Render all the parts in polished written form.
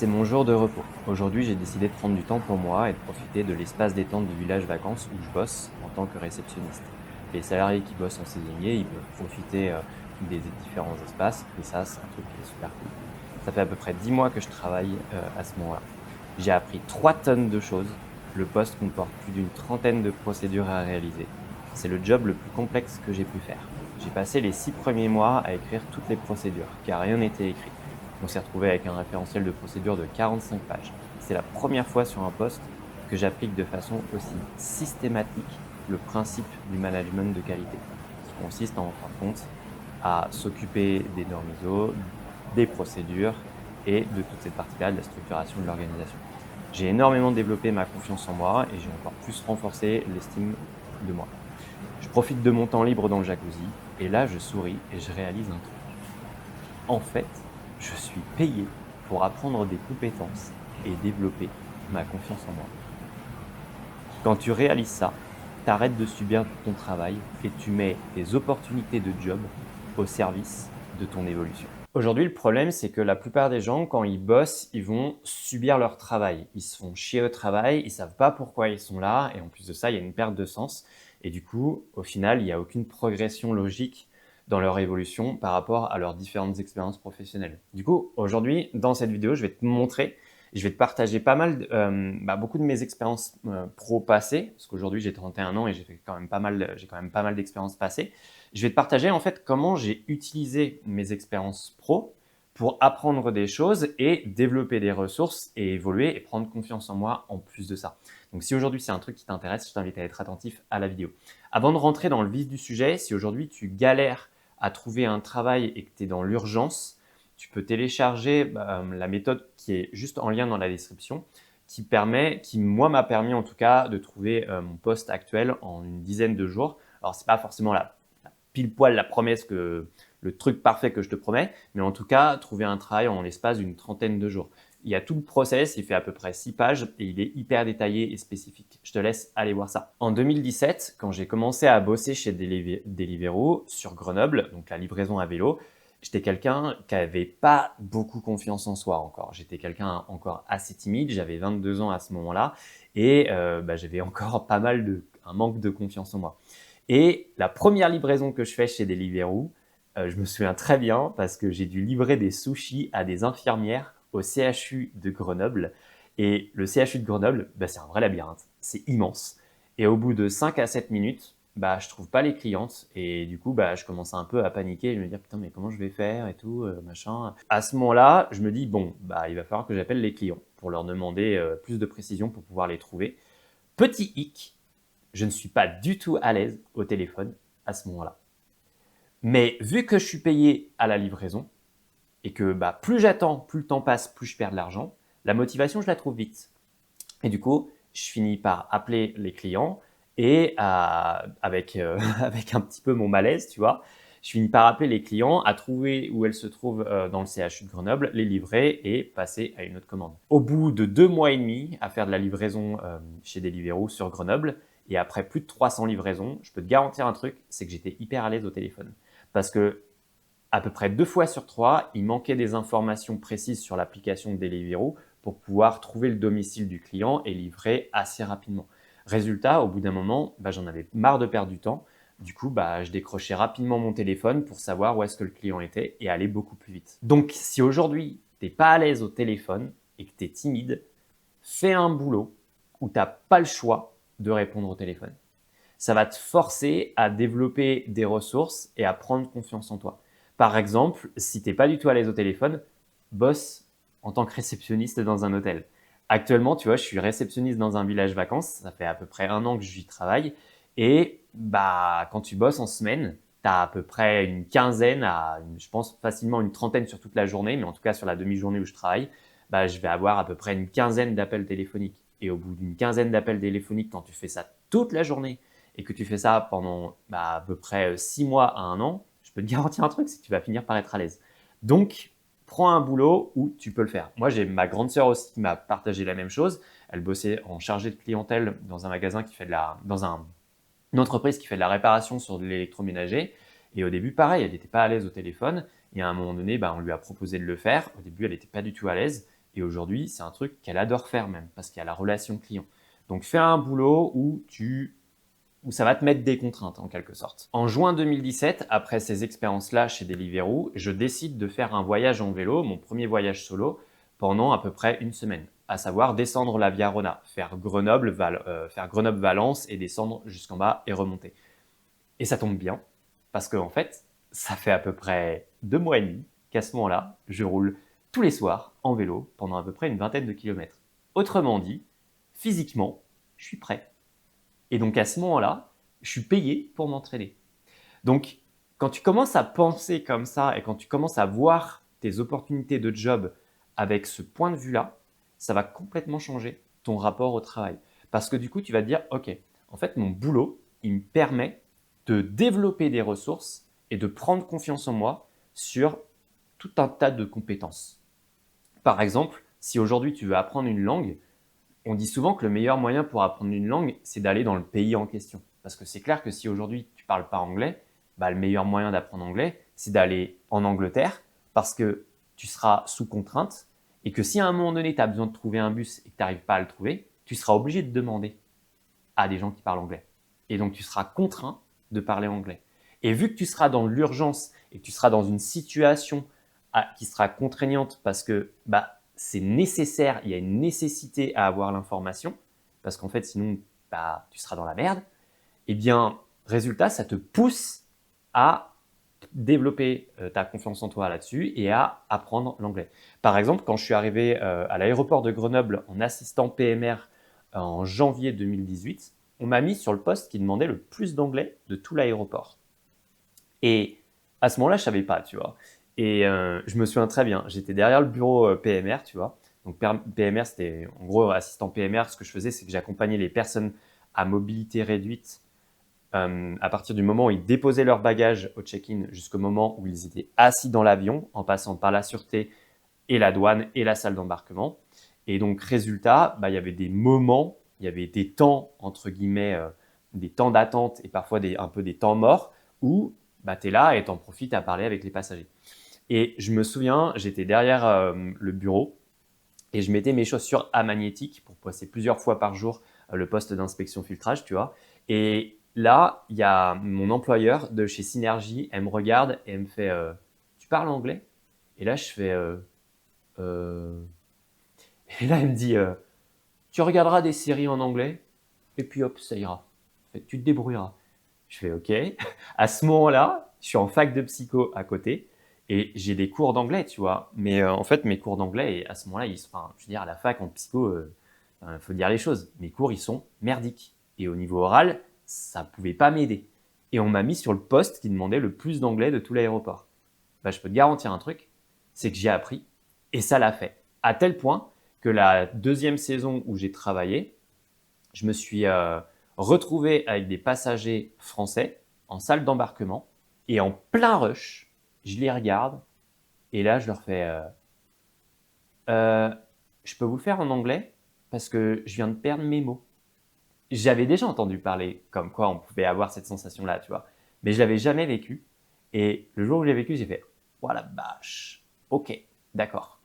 c'est mon jour de repos. Aujourd'hui, j'ai décidé de prendre du temps pour moi et de profiter de l'espace détente du village vacances où je bosse en tant que réceptionniste. Les salariés qui bossent en saisonnier, ils peuvent profiter des différents espaces et ça, c'est un truc qui est super cool. Ça fait à peu près 10 mois que je travaille à ce moment-là. J'ai appris 3 tonnes de choses. Le poste comporte plus d'une trentaine de procédures à réaliser. C'est le job le plus complexe que j'ai pu faire. J'ai passé les 6 premiers mois à écrire toutes les procédures, car rien n'était écrit. On s'est retrouvé avec un référentiel de procédure de 45 pages. C'est la première fois sur un poste que j'applique de façon aussi systématique le principe du management de qualité, qui consiste en fin de compte à s'occuper des normes ISO, des procédures et de toute cette partie-là de la structuration de l'organisation. J'ai énormément développé ma confiance en moi et j'ai encore plus renforcé l'estime de moi. Je profite de mon temps libre dans le jacuzzi et là je souris et je réalise un truc. En fait, je suis payé pour apprendre des compétences et développer ma confiance en moi. Quand tu réalises ça, t'arrêtes de subir ton travail et tu mets tes opportunités de job au service de ton évolution. Aujourd'hui, le problème, c'est que la plupart des gens, quand ils bossent, ils vont subir leur travail. Ils se font chier au travail, ils savent pas pourquoi ils sont là et en plus de ça, il y a une perte de sens. Et du coup, au final, il n'y a aucune progression logique dans leur évolution par rapport à leurs différentes expériences professionnelles. Du coup, aujourd'hui, dans cette vidéo, je vais te montrer, je vais te partager pas mal, beaucoup de mes expériences pro passées, parce qu'aujourd'hui j'ai 31 ans et j'ai quand même pas mal d'expériences passées. Je vais te partager en fait comment j'ai utilisé mes expériences pro pour apprendre des choses et développer des ressources et évoluer et prendre confiance en moi en plus de ça. Donc si aujourd'hui c'est un truc qui t'intéresse, je t'invite à être attentif à la vidéo. Avant de rentrer dans le vif du sujet, si aujourd'hui tu galères à trouver un travail et que tu es dans l'urgence, tu peux télécharger la méthode qui est juste en lien dans la description, qui moi m'a permis en tout cas de trouver mon poste actuel en une dizaine de jours. Alors c'est pas forcément la pile poil la promesse le truc parfait que je te promets, mais en tout cas trouver un travail en l'espace d'une trentaine de jours. Il y a tout le process, il fait à peu près 6 pages et il est hyper détaillé et spécifique. Je te laisse aller voir ça. En 2017, quand j'ai commencé à bosser chez Deliveroo sur Grenoble, donc la livraison à vélo, j'étais quelqu'un qui n'avait pas beaucoup confiance en soi encore. J'étais quelqu'un encore assez timide, j'avais 22 ans à ce moment-là et j'avais encore un manque de confiance en moi. Et la première livraison que je fais chez Deliveroo, je me souviens très bien parce que j'ai dû livrer des sushis à des infirmières au CHU de Grenoble. Et le CHU de Grenoble, c'est un vrai labyrinthe. C'est immense. Et au bout de 5 à 7 minutes, je trouve pas les clientes. Et du coup, je commence un peu à paniquer. Je me dis, putain, mais comment je vais faire et tout, machin. À ce moment-là, je me dis, bon, il va falloir que j'appelle les clients pour leur demander plus de précision pour pouvoir les trouver. Petit hic, je ne suis pas du tout à l'aise au téléphone à ce moment-là. Mais vu que je suis payé à la livraison et que plus j'attends, plus le temps passe, plus je perds de l'argent, la motivation, je la trouve vite. Et du coup, je finis par appeler les clients et avec un petit peu mon malaise, tu vois, je finis par appeler les clients, à trouver où elles se trouvent dans le CHU de Grenoble, les livrer et passer à une autre commande. Au bout de 2 mois et demi à faire de la livraison chez Deliveroo sur Grenoble, et après plus de 300 livraisons, je peux te garantir un truc, c'est que j'étais hyper à l'aise au téléphone. Parce que à peu près 2 fois sur 3, il manquait des informations précises sur l'application de Deliveroo pour pouvoir trouver le domicile du client et livrer assez rapidement. Résultat, au bout d'un moment, j'en avais marre de perdre du temps. Du coup, je décrochais rapidement mon téléphone pour savoir où est-ce que le client était et aller beaucoup plus vite. Donc, si aujourd'hui, tu n'es pas à l'aise au téléphone et que tu es timide, fais un boulot où tu n'as pas le choix de répondre au téléphone. Ça va te forcer à développer des ressources et à prendre confiance en toi. Par exemple, si tu n'es pas du tout à l'aise au téléphone, bosse en tant que réceptionniste dans un hôtel. Actuellement, tu vois, je suis réceptionniste dans un village vacances. Ça fait à peu près 1 an que j'y travaille. Et quand tu bosses en semaine, tu as à peu près une quinzaine je pense facilement une trentaine sur toute la journée, mais en tout cas sur la demi-journée où je travaille, je vais avoir à peu près une quinzaine d'appels téléphoniques. Et au bout d'une quinzaine d'appels téléphoniques, quand tu fais ça toute la journée et que tu fais ça pendant à peu près 6 mois à 1 an, je peux te garantir un truc, c'est que tu vas finir par être à l'aise. Donc, prends un boulot où tu peux le faire. Moi, j'ai ma grande sœur aussi qui m'a partagé la même chose. Elle bossait en chargée de clientèle dans un magasin une entreprise qui fait de la réparation sur de l'électroménager. Et au début, pareil, elle n'était pas à l'aise au téléphone. Et à un moment donné, on lui a proposé de le faire. Au début, elle n'était pas du tout à l'aise. Et aujourd'hui, c'est un truc qu'elle adore faire même, parce qu'il y a la relation client. Donc, fais un boulot où ça va te mettre des contraintes en quelque sorte. En juin 2017, après ces expériences-là chez Deliveroo, je décide de faire un voyage en vélo, mon premier voyage solo, pendant à peu près une semaine. À savoir descendre la Via Rona, faire Grenoble-Valence et descendre jusqu'en bas et remonter. Et ça tombe bien, parce qu'en fait, ça fait à peu près 2 mois et demi qu'à ce moment-là, je roule tous les soirs en vélo pendant à peu près une vingtaine de kilomètres. Autrement dit, physiquement, je suis prêt. Et donc à ce moment-là, je suis payé pour m'entraîner. Donc quand tu commences à penser comme ça et quand tu commences à voir tes opportunités de job avec ce point de vue-là, ça va complètement changer ton rapport au travail. Parce que du coup, tu vas te dire, OK, en fait, mon boulot, il me permet de développer des ressources et de prendre confiance en moi sur tout un tas de compétences. Par exemple, si aujourd'hui tu veux apprendre une langue, on dit souvent que le meilleur moyen pour apprendre une langue, c'est d'aller dans le pays en question. Parce que c'est clair que si aujourd'hui tu ne parles pas anglais, bah, le meilleur moyen d'apprendre anglais, c'est d'aller en Angleterre parce que tu seras sous contrainte et que si à un moment donné tu as besoin de trouver un bus et que tu n'arrives pas à le trouver, tu seras obligé de demander à des gens qui parlent anglais. Et donc tu seras contraint de parler anglais. Et vu que tu seras dans l'urgence et que tu seras dans une situation qui sera contraignante parce que bah, c'est nécessaire, il y a une nécessité à avoir l'information, parce qu'en fait sinon bah, tu seras dans la merde, et bien résultat ça te pousse à développer ta confiance en toi là-dessus et à apprendre l'anglais. Par exemple, quand je suis arrivé à l'aéroport de Grenoble en assistant PMR en janvier 2018, on m'a mis sur le poste qui demandait le plus d'anglais de tout l'aéroport. Et à ce moment-là, je savais pas, tu vois. Et je me souviens très bien, j'étais derrière le bureau PMR, tu vois. Donc PMR, c'était en gros assistant PMR. Ce que je faisais, c'est que j'accompagnais les personnes à mobilité réduite à partir du moment où ils déposaient leur bagage au check-in jusqu'au moment où ils étaient assis dans l'avion, en passant par la sûreté et la douane et la salle d'embarquement. Et donc, résultat, bah, il y avait des moments, il y avait des temps, entre guillemets, des temps d'attente et parfois un peu des temps morts où bah, tu es là et tu en profites à parler avec les passagers. Et je me souviens, j'étais derrière le bureau et je mettais mes chaussures amagnétiques pour passer plusieurs fois par jour le poste d'inspection filtrage, tu vois. Et là, il y a mon employeur de chez Synergie, elle me regarde et elle me fait Tu parles anglais? Et là, je fais euh, Et là, elle me dit Tu regarderas des séries en anglais et puis hop, ça ira. Tu te débrouilleras. Je fais OK. À ce moment-là, je suis en fac de psycho à côté et j'ai des cours d'anglais, tu vois. Mais en fait, mes cours d'anglais, à ce moment-là, je veux dire, à la fac en psycho, faut dire les choses. Mes cours, ils sont merdiques. Et au niveau oral, ça pouvait pas m'aider. Et on m'a mis sur le poste qui demandait le plus d'anglais de tout l'aéroport. Bah, je peux te garantir un truc, c'est que j'ai appris et ça l'a fait. À tel point que la deuxième saison où j'ai travaillé, je me suis retrouvé avec des passagers français en salle d'embarquement et en plein rush, je les regarde et là je leur fais euh, je peux vous le faire en anglais parce que je viens de perdre mes mots. J'avais déjà entendu parler comme quoi on pouvait avoir cette sensation-là, tu vois, mais je l'avais jamais vécu. Et le jour où j'ai vécu, j'ai fait oh la vache, ok, d'accord.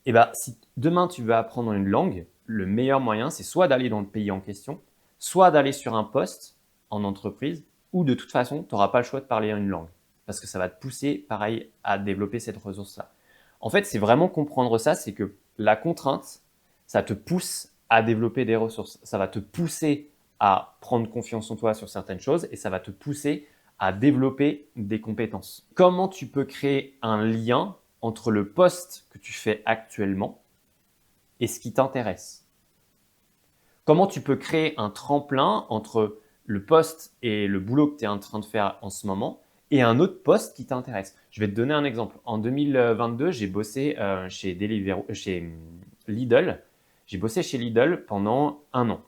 Et bah, si demain tu veux apprendre une langue, le meilleur moyen, c'est soit d'aller dans le pays en question, soit d'aller sur un poste en entreprise, ou de toute façon, tu n'auras pas le choix de parler une langue. Parce que ça va te pousser, pareil, à développer cette ressource-là. En fait, c'est vraiment comprendre ça, c'est que la contrainte, ça te pousse à développer des ressources. Ça va te pousser à prendre confiance en toi sur certaines choses et ça va te pousser à développer des compétences. Comment tu peux créer un lien entre le poste que tu fais actuellement et ce qui t'intéresse? Comment tu peux créer un tremplin entre le poste et le boulot que tu es en train de faire en ce moment et un autre poste qui t'intéresse? Je vais te donner un exemple. En 2022, j'ai bossé chez Lidl. J'ai bossé chez Lidl pendant 1 an.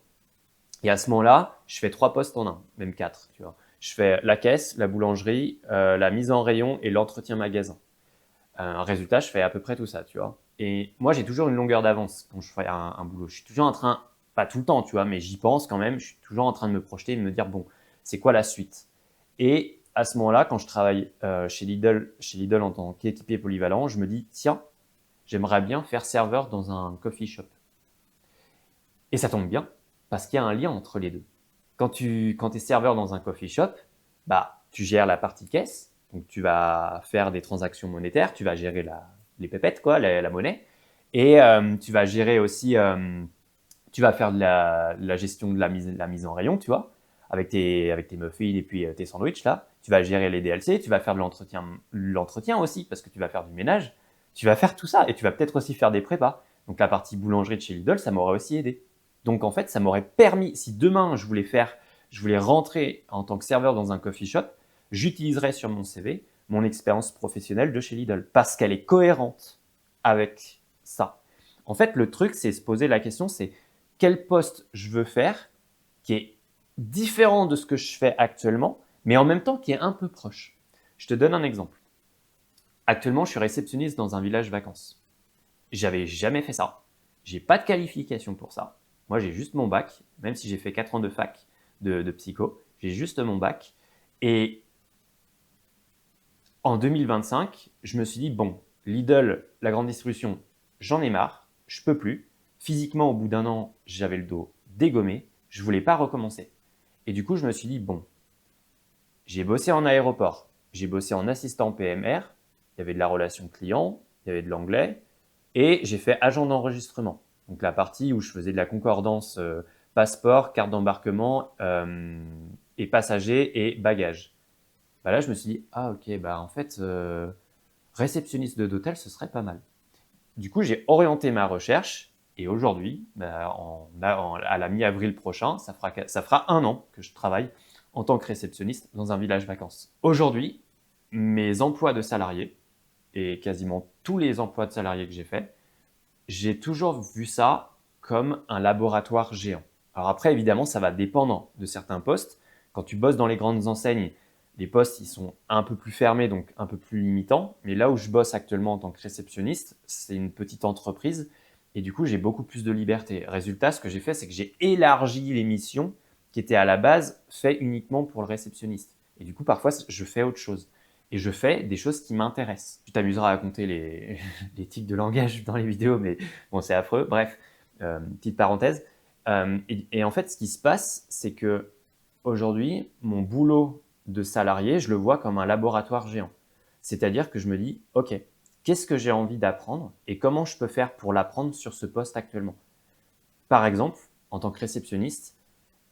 Et à ce moment-là, je fais 3 postes en un, même 4. Tu vois. Je fais la caisse, la boulangerie, la mise en rayon et l'entretien magasin. Résultat, je fais à peu près tout ça, tu vois. Et moi, j'ai toujours une longueur d'avance quand je fais un boulot. Je suis toujours en train, pas tout le temps, tu vois, mais j'y pense quand même. Je suis toujours en train de me projeter et de me dire, bon, c'est quoi la suite? Et à ce moment-là, quand je travaille chez Lidl en tant qu'équipier polyvalent, je me dis, tiens, j'aimerais bien faire serveur dans un coffee shop. Et ça tombe bien, parce qu'il y a un lien entre les deux. Quand tu es serveur dans un coffee shop, bah, tu gères la partie caisse, donc tu vas faire des transactions monétaires, tu vas gérer les pépettes, quoi, la monnaie, et tu vas gérer aussi, tu vas faire de la gestion de la mise en rayon, tu vois, avec tes muffins et puis tes sandwichs, là. Tu vas gérer les DLC, tu vas faire de l'entretien aussi, parce que tu vas faire du ménage. Tu vas faire tout ça, et tu vas peut-être aussi faire des prépas. Donc la partie boulangerie de chez Lidl, ça m'aurait aussi aidé. Donc en fait, ça m'aurait permis, si demain je voulais rentrer en tant que serveur dans un coffee shop, j'utiliserais sur mon CV mon expérience professionnelle de chez Lidl, parce qu'elle est cohérente avec ça. En fait, le truc, c'est se poser la question, c'est quel poste je veux faire qui est différent de ce que je fais actuellement, mais en même temps qui est un peu proche. Je te donne un exemple. Actuellement, je suis réceptionniste dans un village vacances. J'avais jamais fait ça. J'ai pas de qualification pour ça. Moi, j'ai juste mon bac, même si j'ai fait 4 ans de fac de psycho, j'ai juste mon bac. Et en 2025, je me suis dit, bon, Lidl, la grande distribution, j'en ai marre, je peux plus. Physiquement, au bout d'un an, j'avais le dos dégommé, je voulais pas recommencer. Et du coup, je me suis dit, bon, j'ai bossé en aéroport, j'ai bossé en assistant PMR, il y avait de la relation client, il y avait de l'anglais, et j'ai fait agent d'enregistrement. Donc la partie où je faisais de la concordance passeport, carte d'embarquement et passagers et bagages. Bah là, je me suis dit, ah ok, bah en fait, réceptionniste d'hôtel, ce serait pas mal. Du coup, j'ai orienté ma recherche et aujourd'hui, bah, à la mi-avril prochain, ça fera un an que je travaille en tant que réceptionniste dans un village vacances. Aujourd'hui, mes emplois de salariés et quasiment tous les emplois de salariés que j'ai faits, j'ai toujours vu ça comme un laboratoire géant. Alors après, évidemment, ça va dépendre de certains postes. Quand tu bosses dans les grandes enseignes, les postes, ils sont un peu plus fermés, donc un peu plus limitants. Mais là où je bosse actuellement en tant que réceptionniste, c'est une petite entreprise. Et du coup, j'ai beaucoup plus de liberté. Résultat, ce que j'ai fait, c'est que j'ai élargi les missions qui étaient à la base faites uniquement pour le réceptionniste. Et du coup, parfois, je fais autre chose. Et je fais des choses qui m'intéressent. Tu t'amuseras à compter les tics de langage dans les vidéos, mais bon, c'est affreux. Bref, petite parenthèse. Et en fait, ce qui se passe, c'est que aujourd'hui, mon boulot de salarié, je le vois comme un laboratoire géant. C'est-à-dire que je me dis, OK, qu'est-ce que j'ai envie d'apprendre et comment je peux faire pour l'apprendre sur ce poste actuellement? Par exemple, en tant que réceptionniste,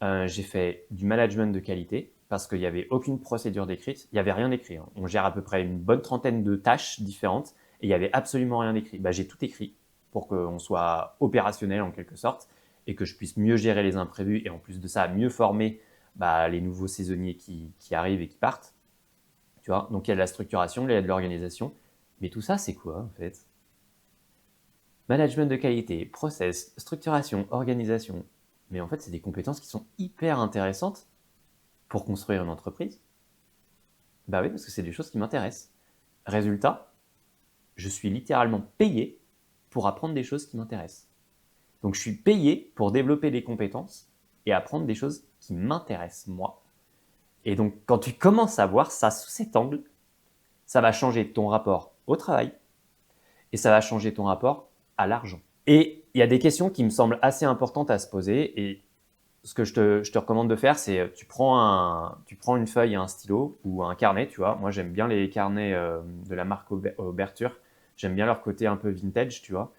j'ai fait du management de qualité parce qu'il n'y avait aucune procédure décrite, il n'y avait rien d'écrit. Hein. On gère à peu près une bonne trentaine de tâches différentes et il n'y avait absolument rien d'écrit. Bah, j'ai tout écrit pour qu'on soit opérationnel en quelque sorte et que je puisse mieux gérer les imprévus et en plus de ça, mieux former les nouveaux saisonniers qui arrivent et qui partent. Tu vois, donc il y a de la structuration, il y a de l'organisation. Mais tout ça, c'est quoi en fait? Management de qualité, process, structuration, organisation. Mais en fait, c'est des compétences qui sont hyper intéressantes pour construire une entreprise. Bah oui, parce que c'est des choses qui m'intéressent. Résultat, je suis littéralement payé pour apprendre des choses qui m'intéressent. Donc je suis payé pour développer des compétences et apprendre des choses qui m'intéressent moi. Et donc quand tu commences à voir ça sous cet angle, ça va changer ton rapport au travail et ça va changer ton rapport à l'argent. Et il y a des questions qui me semblent assez importantes à se poser et ce que je te recommande de faire, c'est tu prends une feuille et un stylo ou un carnet, tu vois. Moi, j'aime bien les carnets de la marque Oberture. J'aime bien leur côté un peu vintage, tu vois.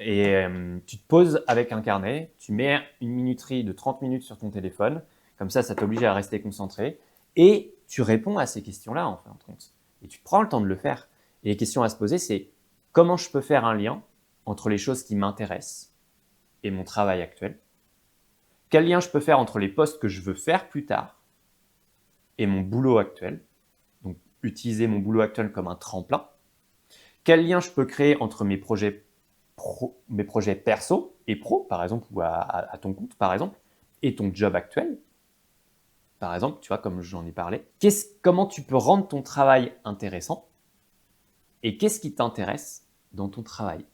Et tu te poses avec un carnet, tu mets une minuterie de 30 minutes sur ton téléphone. Comme ça t'oblige à rester concentré. Et tu réponds à ces questions-là, en fin de compte. Et tu prends le temps de le faire. Et les questions à se poser, c'est comment je peux faire un lien entre les choses qui m'intéressent et mon travail actuel? Quel lien je peux faire entre les postes que je veux faire plus tard et mon boulot actuel? Donc, utiliser mon boulot actuel comme un tremplin. Quel lien je peux créer entre mes projets perso et pro, par exemple, ou à ton compte, par exemple, et ton job actuel, par exemple, tu vois, comme j'en ai parlé. Comment tu peux rendre ton travail intéressant et qu'est-ce qui t'intéresse dans ton travail?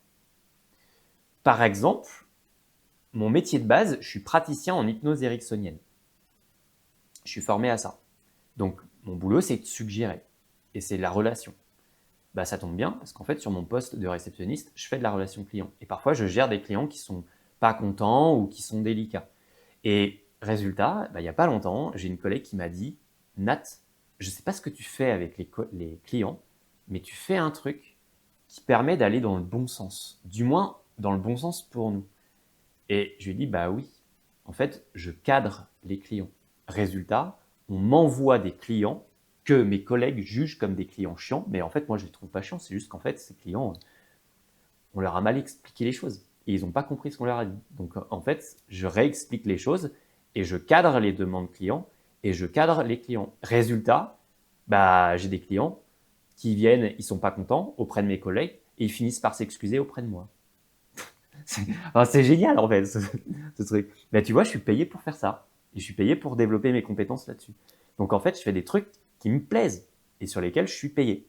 Par exemple, mon métier de base, je suis praticien en hypnose ericksonienne. Je suis formé à ça. Donc, mon boulot, c'est de suggérer. Et c'est la relation. Bah, ça tombe bien parce qu'en fait, sur mon poste de réceptionniste, je fais de la relation client. Et parfois, je gère des clients qui sont pas contents ou qui sont délicats. Et résultat, bah, il n'y a pas longtemps, j'ai une collègue qui m'a dit, Nat, je ne sais pas ce que tu fais avec les clients, mais tu fais un truc qui permet d'aller dans le bon sens. Du moins, dans le bon sens pour nous. Et je lui ai dit, bah oui, en fait, je cadre les clients. Résultat, on m'envoie des clients que mes collègues jugent comme des clients chiants, mais en fait, moi, je les trouve pas chiants, c'est juste qu'en fait, ces clients, on leur a mal expliqué les choses et ils n'ont pas compris ce qu'on leur a dit. Donc, en fait, je réexplique les choses et je cadre les demandes clients et je cadre les clients. Résultat, bah, j'ai des clients qui viennent, ils sont pas contents auprès de mes collègues et ils finissent par s'excuser auprès de moi. C'est génial en fait, ce truc. Mais tu vois, je suis payé pour faire ça. Et je suis payé pour développer mes compétences là-dessus. Donc en fait, je fais des trucs qui me plaisent et sur lesquels je suis payé.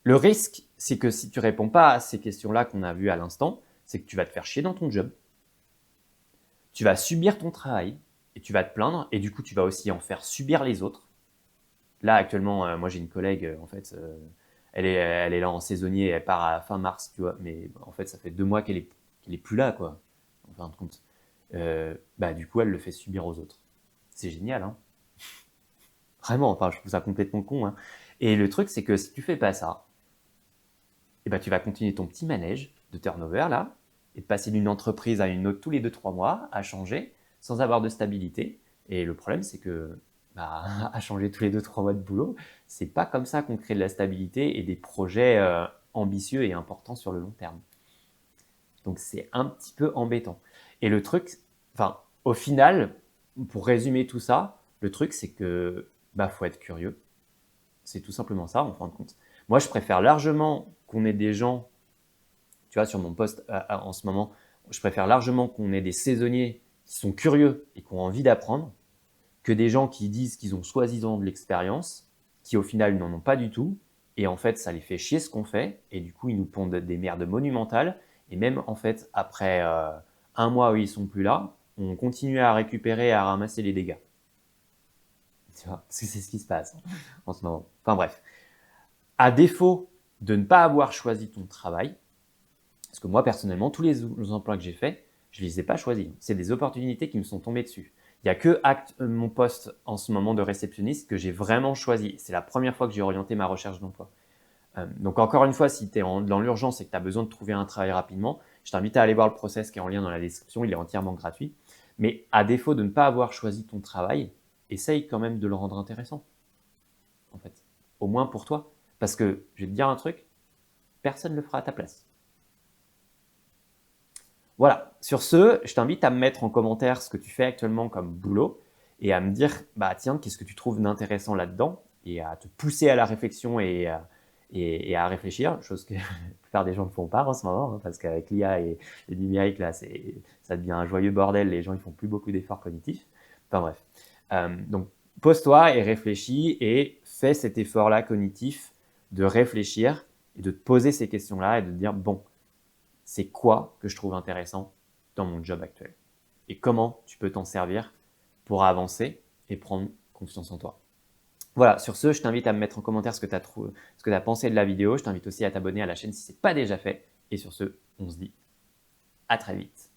Le risque, c'est que si tu réponds pas à ces questions-là qu'on a vues à l'instant, c'est que tu vas te faire chier dans ton job. Tu vas subir ton travail et tu vas te plaindre et du coup, tu vas aussi en faire subir les autres. Là, actuellement, moi j'ai une collègue, en fait, elle est là en saisonnier, elle part à fin mars, tu vois, mais en fait, ça fait 2 mois qu'elle est plus là, quoi, en fin de compte. Bah, du coup, elle le fait subir aux autres. C'est génial, hein. Vraiment, enfin, je trouve ça complètement con, hein. Et le truc, c'est que si tu fais pas ça, et bah, tu vas continuer ton petit manège de turnover, là, et de passer d'une entreprise à une autre tous les 2-3 mois, à changer, sans avoir de stabilité. Et le problème, c'est que, bah, à changer tous les 2-3 mois de boulot, c'est pas comme ça qu'on crée de la stabilité et des projets ambitieux et importants sur le long terme. Donc c'est un petit peu embêtant. Et le truc, enfin, au final, pour résumer tout ça, le truc c'est que bah faut être curieux. C'est tout simplement ça en fin de compte. Moi, je préfère largement qu'on ait des gens, tu vois, sur mon poste en ce moment, je préfère largement qu'on ait des saisonniers qui sont curieux et qui ont envie d'apprendre, que des gens qui disent qu'ils ont soi-disant de l'expérience, qui au final n'en ont pas du tout, et en fait ça les fait chier ce qu'on fait, et du coup ils nous pondent des merdes monumentales, et même en fait après un mois où ils sont plus là, on continue à récupérer, à ramasser les dégâts. Tu vois, parce que c'est ce qui se passe en ce moment. Enfin bref, à défaut de ne pas avoir choisi ton travail, parce que moi personnellement, tous les emplois que j'ai faits, je ne les ai pas choisis. C'est des opportunités qui me sont tombées dessus. Il n'y a que mon poste en ce moment de réceptionniste que j'ai vraiment choisi. C'est la première fois que j'ai orienté ma recherche d'emploi. Donc encore une fois, si tu es dans l'urgence et que tu as besoin de trouver un travail rapidement, je t'invite à aller voir le process qui est en lien dans la description, il est entièrement gratuit. Mais à défaut de ne pas avoir choisi ton travail, essaye quand même de le rendre intéressant, en fait. Au moins pour toi. Parce que, je vais te dire un truc, personne ne le fera à ta place. Voilà, sur ce, je t'invite à me mettre en commentaire ce que tu fais actuellement comme boulot et à me dire, bah tiens, qu'est-ce que tu trouves d'intéressant là-dedans et à te pousser à la réflexion et à réfléchir, chose que la plupart des gens ne font pas en ce moment, hein, parce qu'avec l'IA et le numérique, là, ça devient un joyeux bordel, les gens ils font plus beaucoup d'efforts cognitifs. Enfin bref. Donc, pose-toi et réfléchis et fais cet effort-là cognitif de réfléchir et de te poser ces questions-là et de te dire, bon, c'est quoi que je trouve intéressant dans mon job actuel et comment tu peux t'en servir pour avancer et prendre confiance en toi. Voilà, sur ce, je t'invite à me mettre en commentaire ce que tu as pensé de la vidéo. Je t'invite aussi à t'abonner à la chaîne si ce n'est pas déjà fait. Et sur ce, on se dit à très vite.